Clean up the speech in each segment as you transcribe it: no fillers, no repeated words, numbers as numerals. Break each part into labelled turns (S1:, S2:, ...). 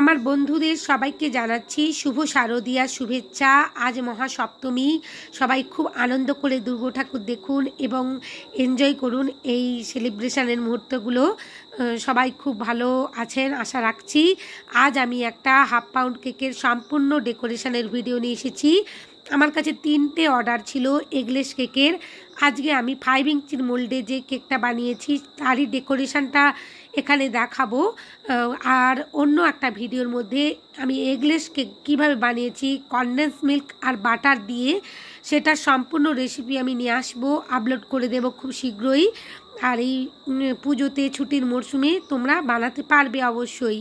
S1: আমার বন্ধুদের সবাইকে জানাচ্ছি শুভ শারদীয়া শুভেচ্ছা। আজ মহাসপ্তমী, সবাই খুব আনন্দ করে দুর্গা ঠাকুর দেখুন এবং এনজয় করুন এই সেলিব্রেশনের মুহূর্তগুলো। সবাই খুব ভালো আছেন আশা রাখছি। আজ আমি একটা হাফ পাউন্ড কেকের সম্পূর্ণ ডেকোরেশনের ভিডিও নিয়ে এসেছি। আমার কাছে 3টে অর্ডার ছিল এগলেস কেকের। আজকে আমি 5 ইঞ্চির মোল্ডে যে কেকটা বানিয়েছি তারই ডেকোরেশনটা এখানে দেখাবো। আর অন্য একটা ভিডিওর মধ্যে আমি এগলেস কেক কীভাবে বানিয়েছি কনডেন্স মিল্ক আর বাটার দিয়ে, সেটা সম্পূর্ণ রেসিপি আমি নিয়ে আসবো, আপলোড করে দেব খুব শীঘ্রই। আর এই পুজোতে ছুটির মরশুমে তোমরা বানাতে পারবে অবশ্যই।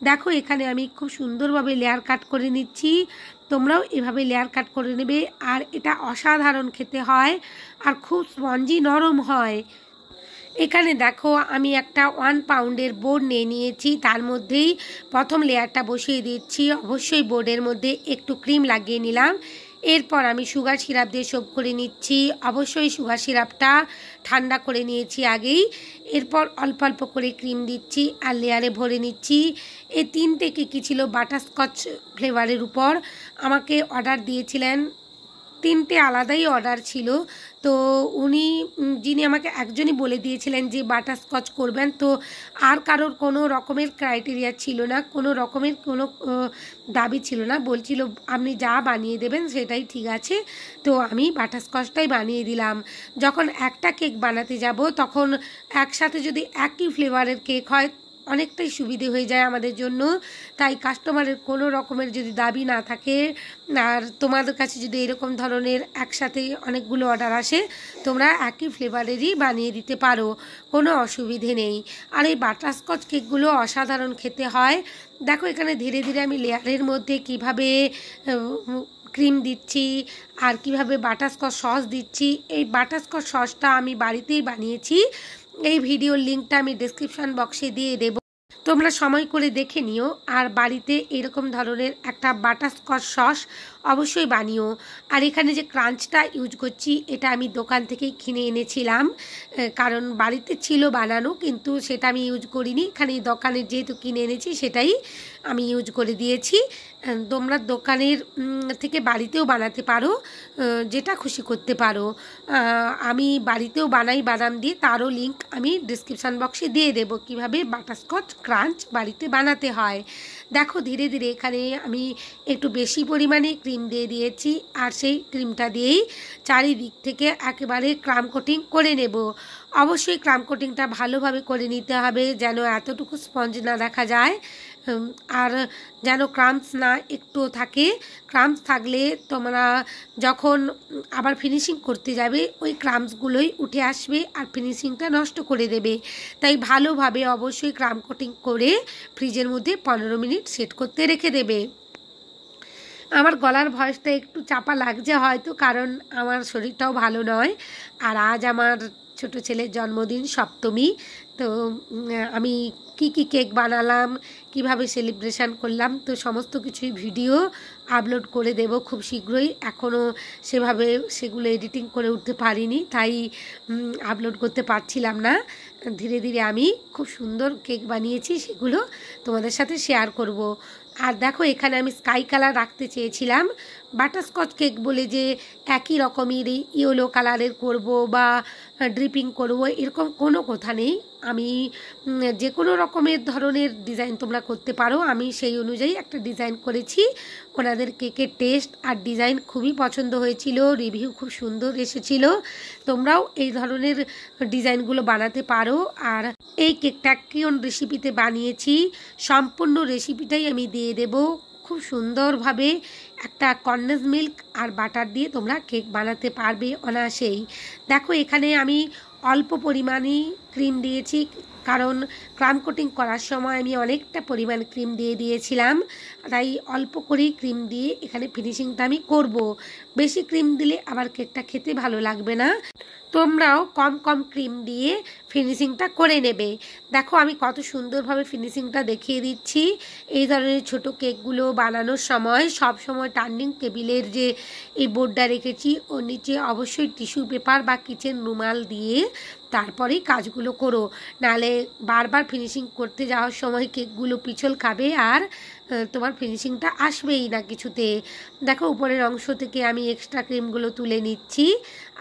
S1: দেখো এখানে আমি খুব সুন্দরভাবে লেয়ার কাট করে নিচ্ছি, তোমরাও এভাবে লেয়ার কাট করে নেবে। আর এটা অসাধারণ খেতে হয় আর খুব স্পঞ্জি নরম হয়। এখানে দেখো আমি একটা 1 পাউন্ডের বোর্ড নিয়ে নিয়েছি, তার মধ্যেই প্রথম লেয়ারটা বসিয়ে দিচ্ছি। অবশ্যই বোর্ডের মধ্যে একটু ক্রিম লাগিয়ে নিলাম। এরপর আমি সুগার সিরাপ দিয়ে সোপ করে নিচ্ছি। অবশ্যই সুগার সিরাপটা ঠান্ডা করে নিয়েছি আগেই। এরপর অল্প অল্প করে ক্রিম দিচ্ছি আর লেয়ারে ভরে নিচ্ছি। এই 3টে কেকই ছিল বাটারস্কচ ফ্লেভারের উপর। আমাকে অর্ডার দিয়েছিলেন, 3টে আলাদাই অর্ডার ছিল। তো উনি যিনি আমাকে একজনই বলে দিয়েছিলেন যে বাটারস্কচ করবেন, তো আর কারোর কোনো রকমের ক্রাইটেরিয়া ছিল না, কোনো রকমের কোনো দাবি ছিল না। বলছিল আপনি যা বানিয়ে দেবেন সেটাই ঠিক আছে। তো আমি বাটারস্কচটাই বানিয়ে দিলাম। যখন একটা কেক বানাতে যাব তখন একসাথে যদি একই ফ্লেভারের কেক হয় অনেকটাই সুবিধে হয়ে যায় আমাদের জন্য। তাই কাস্টমারের কোনো রকমের যদি দাবি না থাকে আর তোমাদের কাছে যদি এরকম ধরনের একসাথে অনেকগুলো অর্ডার আসে, তোমরা একই ফ্লেভারেরই বানিয়ে দিতে পারো, কোনো অসুবিধে নেই। আর এই বাটারস্কচ কেকগুলো অসাধারণ খেতে হয়। দেখো এখানে ধীরে ধীরে আমি লেয়ারের মধ্যে কিভাবে ক্রিম দিচ্ছি আর কিভাবে বাটারস্কচ সস দিচ্ছি। এই বাটারস্কচ সসটা আমি বাড়িতেই বানিয়েছি, এই ভিডিওর লিঙ্কটা আমি ডেসক্রিপশন বক্সে দিয়ে দেব, তোমরা সময় করে দেখে নিও। আর বাড়িতে এরকম ধরনের একটা বাটারস্কচ সস অবশ্যই বানিও। আর এখানে যে ক্রাঞ্চটা ইউজ করছি এটা আমি দোকান থেকেই কিনে এনেছিলাম, কারণ বাড়িতে ছিল বানানো কিন্তু সেটা আমি ইউজ করিনি। এখানে দোকানের যেহেতু কিনে এনেছি সেটাই আমি ইউজ করে দিয়েছি। তোমরা দোকানের থেকে বাড়িতেও বানাতে পারো, যেটা খুশি করতে পারো। আমি বাড়িতেও বানাই বাদাম দিয়ে, তারও লিঙ্ক আমি ডিসক্রিপশান বক্সে দিয়ে দেবো কীভাবে বাটারস্কচ ক্রাঞ্চ বাড়িতে বানাতে হয়। দেখো ধীরে ধীরে এখানে আমি একটু বেশি পরিমাণে ক্রিম দিয়ে দিয়েছি আর সেই ক্রিমটা দিয়েই চারিদিক থেকে একেবারে ক্রাম কোটিং করে নেব। অবশ্যই ক্রাম কোটিংটা ভালোভাবে করে নিতে হবে যেন এতটুকু স্পঞ্জ না দেখা যায় আর যেন ক্রাম্পস না একটু থাকে। ক্রাম্পস থাকলে তোমরা যখন আবার ফিনিশিং করতে যাবে ওই ক্রাম্পসগুলোই উঠে আসবে আর ফিনিশিংটা নষ্ট করে দেবে। তাই ভালোভাবে অবশ্যই ক্রাম কোটিং করে ফ্রিজের মধ্যে 15 মিনিট সেট করতে রেখে দেবে। আমার গলার ভয়েসটা একটু চাপা লাগছে হয়তো, কারণ আমার শরীরটাও ভালো নয়। আর আজ আমার ছোট ছেলের জন্মদিন, সপ্তমী। তো আমি কি কেক বানালাম, কিভাবে সেলিব্রেশন করলাম, তো সমস্ত কিছুই ভিডিও আপলোড করে দেব খুব শীঘ্রই। এখনও সেভাবে সেগুলো এডিটিং করে উঠতে পারিনি, তাই আপলোড করতে পারছিলাম না। ধীরে ধীরে আমি খুব সুন্দর কেক বানিয়েছি, সেগুলো তোমাদের সাথে শেয়ার করব। আর দেখো এখানে আমি স্কাই কালার রাখতে চেয়েছিলাম। বাটারস্কচ কেক বলে যে একই রকমের ইয়েলো কালারের করব বা ড্রিপিং করব এরকম কোনো কথা নেই। আমি যে কোনো রকমের ধরনের ডিজাইন তোমরা করতে পারো, আমি সেই অনুযায়ী একটা ডিজাইন করেছি। ওনাদের কেকের টেস্ট আর ডিজাইন খুবই পছন্দ হয়েছিল, রিভিউ খুব সুন্দর এসেছিল। তোমরাও এই ধরনের ডিজাইনগুলো বানাতে পারো। আর এই কেকটা কোন রেসিপিতে বানিয়েছি সম্পূর্ণ রেসিপিটাই আমি দিয়ে দেব। খুব সুন্দরভাবে একটা কনডেন্স মিল্ক আর বাটার দিয়ে তোমরা কেক বানাতে পারবে অনায়াসেই। দেখো এখানে আমি অল্প পরিমাণেই ক্রিম দিয়েছি, কারণ ক্রাম কোটিং করার সময় আমি অনেকটা পরিমাণ ক্রিম দিয়ে দিয়েছিলাম, তাই অল্প করেই ক্রিম দিয়ে এখানে ফিনিশিংটা আমি করব। বেশি ক্রিম দিলে আবার কেকটা খেতে ভালো লাগবে না, তোমরাও কম কম ক্রিম দিয়ে ফিনিশিংটা করে নেবে। দেখো আমি কত সুন্দরভাবে ফিনিশিংটা দেখিয়ে দিচ্ছি। এই ধরনের ছোট কেকগুলো বানানোর সময় সব সময় টার্নিং টেবিলের যে এই বোর্ডটা রেখেছি ওর নিচে অবশ্যই টিস্যু পেপার বা কিচেন রুমাল দিয়ে তারপরেই কাজগুলো করো, নালে বারবার ফিনিশিং করতে যাওয়ার সময় কেকগুলো পিছল খাবে আর তোমার ফিনিশিংটা আসবেই না কিছুতে। দেখো উপরের অংশ থেকে আমি এক্সট্রা ক্রিমগুলো তুলে নিচ্ছি,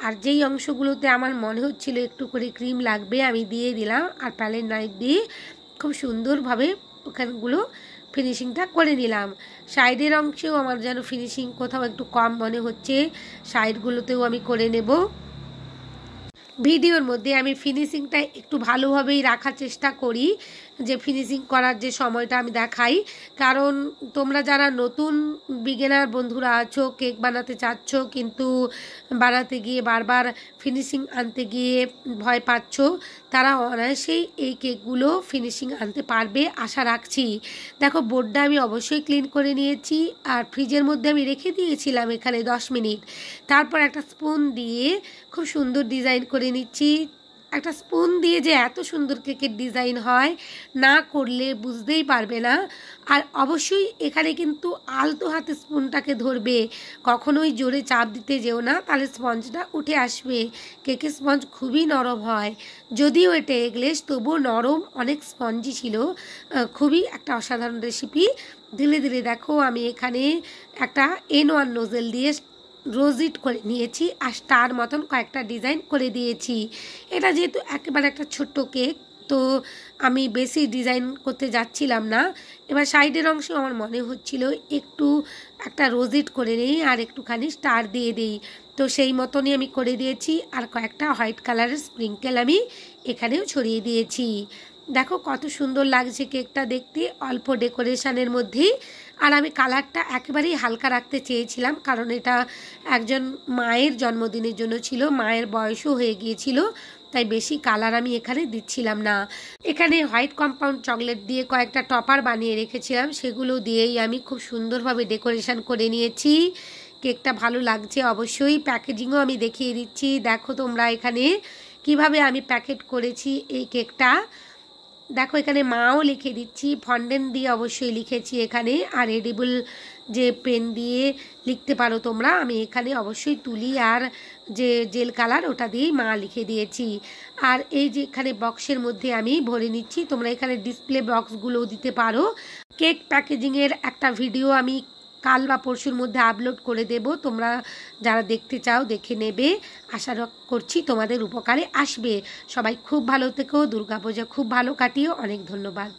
S1: আর যেই অংশগুলোতে আমার মনে হচ্ছিল একটু করে ক্রিম লাগবে আমি দিয়ে দিলাম, আর প্যালেট নাইফ দিয়ে খুব সুন্দরভাবে ওখানগুলো ফিনিশিংটা করে নিলাম। সাইডের অংশেও আমার যেন ফিনিশিং কোথাও একটু কম মনে হচ্ছে, সাইডগুলোতেও আমি করে নেব। ভিডিওর মধ্যে আমি ফিনিশিংটা একটু ভালোভাবেই রাখার চেষ্টা করি, যে ফিনিশিং করার যে সময়টা আমি দেখাই, কারণ তোমরা যারা নতুন বিগিনার বন্ধুরা আছো, কেক বানাতে চাচ্ছ কিন্তু বানাতে গিয়ে বারবার ফিনিশিং আনতে গিয়ে ভয় পাচ্ছ, তারা অনায়াসেই এই কেকগুলো ফিনিশিং আনতে পারবে আশা রাখছি। দেখো বোর্ডটা আমি অবশ্যই ক্লিন করে নিয়েছি, আর ফ্রিজের মধ্যে আমি রেখে দিয়েছিলাম এখানে 10 মিনিট। তারপর একটা স্পুন দিয়ে খুব সুন্দর ডিজাইন করে নিচ্ছি। একটা স্পুন দিয়ে যে এত সুন্দর কেকের ডিজাইন হয়, না করলে বুঝতেই পারবে না। আর অবশ্যই এখানে কিন্তু আলতো হাতে স্পুনটাকে ধরবে, কখনোই জোরে চাপ দিতে যেও না, তাহলে স্পঞ্জটা উঠে আসবে। কেকের স্পঞ্জ খুবই নরম হয়, যদিও এটা এগলেস তবুও নরম, অনেক স্পঞ্জি ছিল। খুবই একটা অসাধারণ রেসিপি। ধীরে ধীরে দেখো আমি এখানে একটা N1 নোজেল দিয়ে রোজিট করে নিয়েছি, আর স্টার মতন কয়েকটা ডিজাইন করে দিয়েছি। এটা যেহেতু একেবারে একটা ছোট্ট কেক, তো আমি বেশি ডিজাইন করতে যাচ্ছিলাম না। এবার সাইডের অংশ আমার মনে হচ্ছিল একটু একটা রোজিট করে নিই আর একটুখানি স্টার দিয়ে দিই, তো সেই মতনই আমি করে দিয়েছি। আর কয়েকটা হোয়াইট কালারের স্প্রিঙ্কেল আমি এখানেও ছড়িয়ে দিয়েছি। দেখো কত সুন্দর লাগছে কেকটা দেখতে, অল্প ডেকোরেশনের মধ্যেই। আর আমি কালারটা একেবারেই হালকা রাখতে চেয়েছিলাম, কারণ এটা একজন মায়ের জন্মদিনের জন্য ছিল, মায়ের বয়সও হয়ে গিয়েছিল, তাই বেশি কালার আমি এখানে দিচ্ছিলাম না। এখানে হোয়াইট কম্পাউন্ড চকলেট দিয়ে কয়েকটা টপার বানিয়ে রেখেছিলাম, সেগুলো দিয়েই আমি খুব সুন্দরভাবে ডেকোরেশন করে নিয়েছি। কেকটা ভালো লাগছে অবশ্যই। প্যাকেজিংও আমি দেখিয়ে দিচ্ছি, দেখো তোমরা এখানে কিভাবে আমি প্যাকেট করেছি এই কেকটা। দেখো এখানে মাও লিখে দিচ্ছি, ফন্ডেন্ট দিয়ে অবশ্যই লিখেছি এখানে, আর এডিবল যে পেন দিয়ে লিখতে পারো তোমরা, আমি এখানে অবশ্যই তুলি আর যে জেল কালার ওটা দিয়েই মা লিখে দিয়েছি। আর এই যে এখানে বক্সের মধ্যে আমি ভরে নিচ্ছি, তোমরা এখানে ডিসপ্লে বক্সগুলোও দিতে পারো। কেক প্যাকেজিংয়ের একটা ভিডিও আমি কাল বা পরশুর মধ্যে আপলোড করে দেব, তোমরা যারা দেখতে চাও দেখে নেবে। আশা করছি তোমাদের উপকারে আসবে। সবাই খুব ভালো থেকো, দুর্গাপূজা খুব ভালো কাটিও। অনেক ধন্যবাদ।